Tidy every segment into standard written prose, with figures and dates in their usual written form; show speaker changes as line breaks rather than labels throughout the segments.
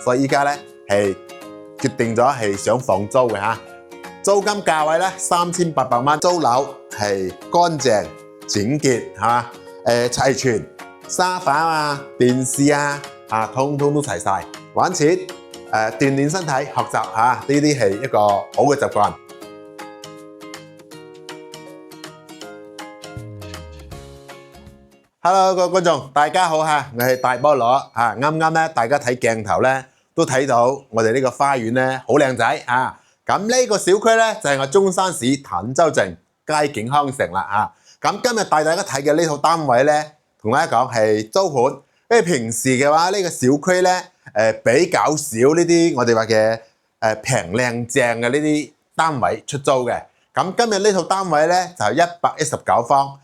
所以依家咧係決定咗係想放租嘅嚇。租金價位咧3800蚊，租樓係乾淨整潔嚇，齊全，沙發啊、電視啊通通都齊晒。玩錢鍛鍊身體、學習嚇，呢啲係一個好嘅習慣。Hello， 各位觀眾，大家好嚇，我係大菠蘿嚇。啱啱咧，大家睇鏡頭咧都睇到我哋呢個花園咧好靚仔嚇。咁呢個小區咧就係我中山市坦洲鎮佳景康城啦嚇。咁今日帶大家睇嘅呢套單位咧，同大家講係租盤，因為平時嘅話呢個小區咧比較少呢啲我哋話嘅平靚正嘅呢啲單位出租嘅。咁今日呢套單位咧就係119方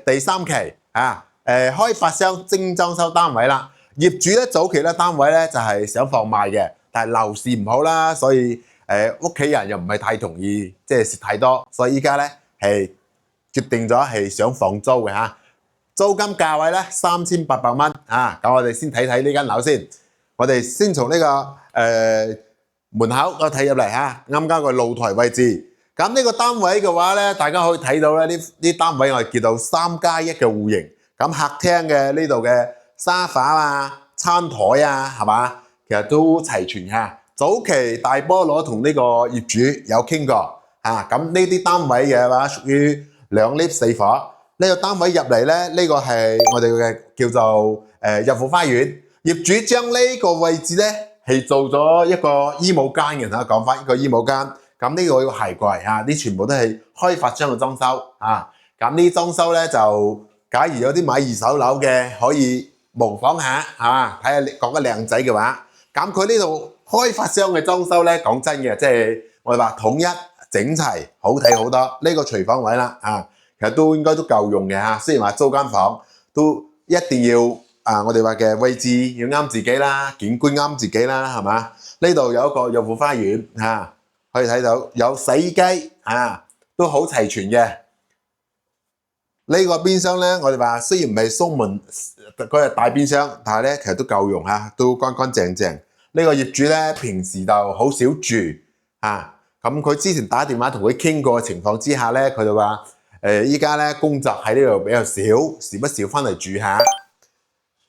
第3期啊。開發商精裝修單位啦，業主咧早期咧單位咧就係想放賣嘅，但係樓市唔好啦，所以屋企人又唔係太同意，即係蝕太多，所以依家咧係決定咗係想放租嘅嚇。租金價位咧3800蚊啊！咁我哋先睇睇呢間樓先，我哋先從呢個門口嗰睇入嚟嚇，啱啱個露台位置。咁呢個單位嘅話咧，大家可以睇到咧，呢單位我哋叫做3+1嘅戶型。咁客廳嘅呢度嘅沙發啊、餐台啊，係嘛？其實都齊全嚇。早期大菠蘿同呢個業主有傾過嚇。咁呢啲單位嘅話屬於2 lift 4房。呢個單位入嚟咧，呢個係我哋嘅叫做入戶花園。業主將呢個位置咧係做咗一個衣帽間嘅，同我講翻一個衣帽間。咁呢個鞋櫃嚇，啲全部都係開發商嘅裝修啊。咁呢裝修咧就〜假如有啲買二手樓嘅，可以模仿下嚇，睇下覺得靚仔嘅話，咁佢呢度開發商嘅裝修咧，講真嘅，即係我哋話統一整齊，好睇好多。呢個廚房位啦啊，其實都應該都夠用嘅嚇。雖然話租間房都一定要我哋話嘅位置要啱自己啦，景觀啱自己啦，係嘛？呢度有一個入戶花園嚇，可以睇到有洗衣機都好齊全嘅。呢個邊箱咧，我哋話雖然唔係鬆門，佢係大邊箱，但係咧其實都夠用嚇，都乾乾淨淨。呢個業主咧平時就好少住咁佢之前打電話同佢傾過嘅情況之下咧，佢就話依家咧工作喺呢度比較少，時不時翻嚟住下。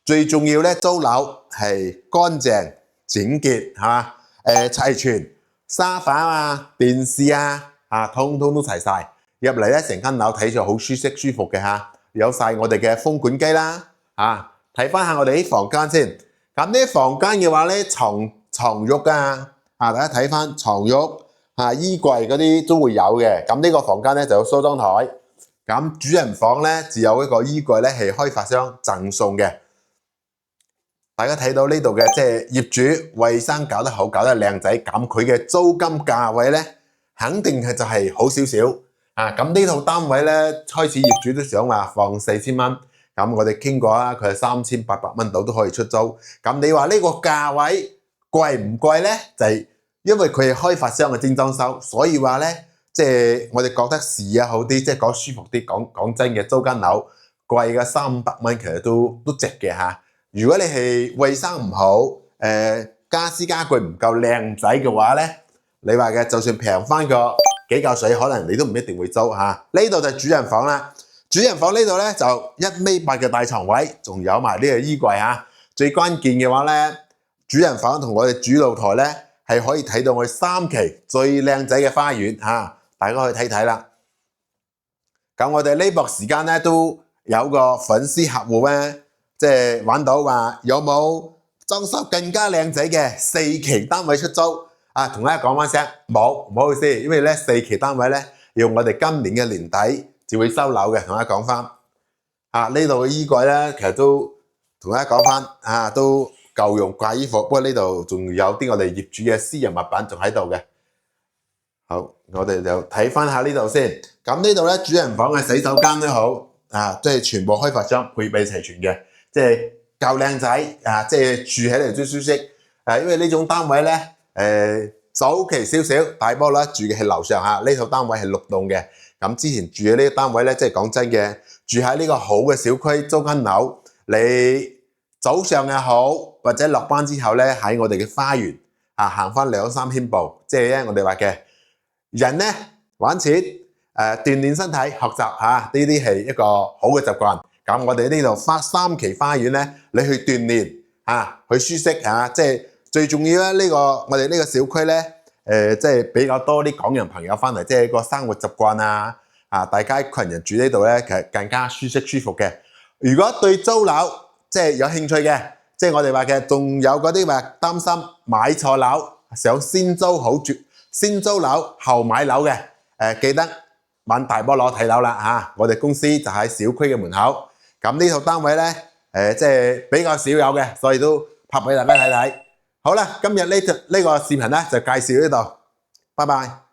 最重要咧，租樓係乾淨整潔齊全，沙發啊、電視通通都齊晒。入嚟咧，成間樓睇住好舒適舒服嘅嚇，有晒我哋嘅風管機啦睇翻下我哋啲房間先。咁呢啲房間嘅話咧，床褥大家睇翻床褥衣櫃嗰啲都會有嘅。咁呢個房間咧就有梳妝台。咁主人房咧只有一個衣櫃咧係開發商贈送嘅。大家睇到呢度嘅即係業主衞生搞得好，搞得靚仔。咁佢嘅租金價位咧，肯定係就係好少少。咁呢套單位咧，開始業主都想話放4000蚊，咁我哋傾過啦，佢係3800蚊到都可以出租。咁你話呢個價位貴唔貴咧？就係因為佢係開發商嘅精裝修，所以話咧，即係我哋覺得視野好啲，即係講舒服啲。講真嘅，租間樓貴嘅300蚊，其實都值嘅嚇。如果你係衞生唔好，家私家具唔夠靚仔嘅話咧，你話嘅就算平翻個幾嚿水，可能你都唔一定會租嚇。呢度就係主人房啦。主人房呢度咧就1.8米嘅大床位，仲有埋呢個衣櫃嚇。最關鍵嘅話咧，主人房同我哋主露台咧係可以睇到我哋3期最靚仔嘅花園嚇，大家可以睇睇啦。咁我哋呢段時間咧都有個粉絲客戶咧，即係揾到話有冇裝修更加靚仔嘅4期單位出租。同大家講翻聲，冇，唔好意思，因為咧4期單位咧要我哋今年嘅年底就會收樓嘅，同大家講翻。呢度嘅衣櫃咧，其實都同大家講翻，都夠用掛衣服，不過呢度仲有啲我哋業主嘅私人物品仲喺度嘅。好，我哋就睇翻下呢度先。咁呢度咧主人房嘅洗手間都好，即係全部開發商配備齊全嘅，即係夠靚仔，即係住起嚟最舒適。因為呢種單位咧。早期少少，大菠蘿住嘅係樓上呢套單位係6棟嘅。咁之前住嘅呢個單位咧，即係講真嘅，住喺呢個好嘅小區，租間樓，你早上又好，或者落班之後咧，喺我哋嘅花園行翻2-3圈步，即係咧我哋話嘅人咧玩錢鍛鍊身體學習呢啲係一個好嘅習慣。咁我哋呢度三期花園咧，你去鍛鍊去舒適即係最重要咧。我哋呢個小區咧即係比較多啲港人朋友翻嚟，即係個生活習慣大家一群人住呢度咧，其實更加舒適舒服嘅。如果對租樓即係有興趣嘅，即係我哋話嘅，仲有嗰啲話擔心買錯樓，想先租樓後買樓嘅，記得揾大菠蘿睇樓啦我哋公司就喺小區嘅門口。咁呢套單位咧即係比較少有嘅，所以都拍俾大家睇睇。好啦，今日呢個視頻咧就介紹呢度，拜拜。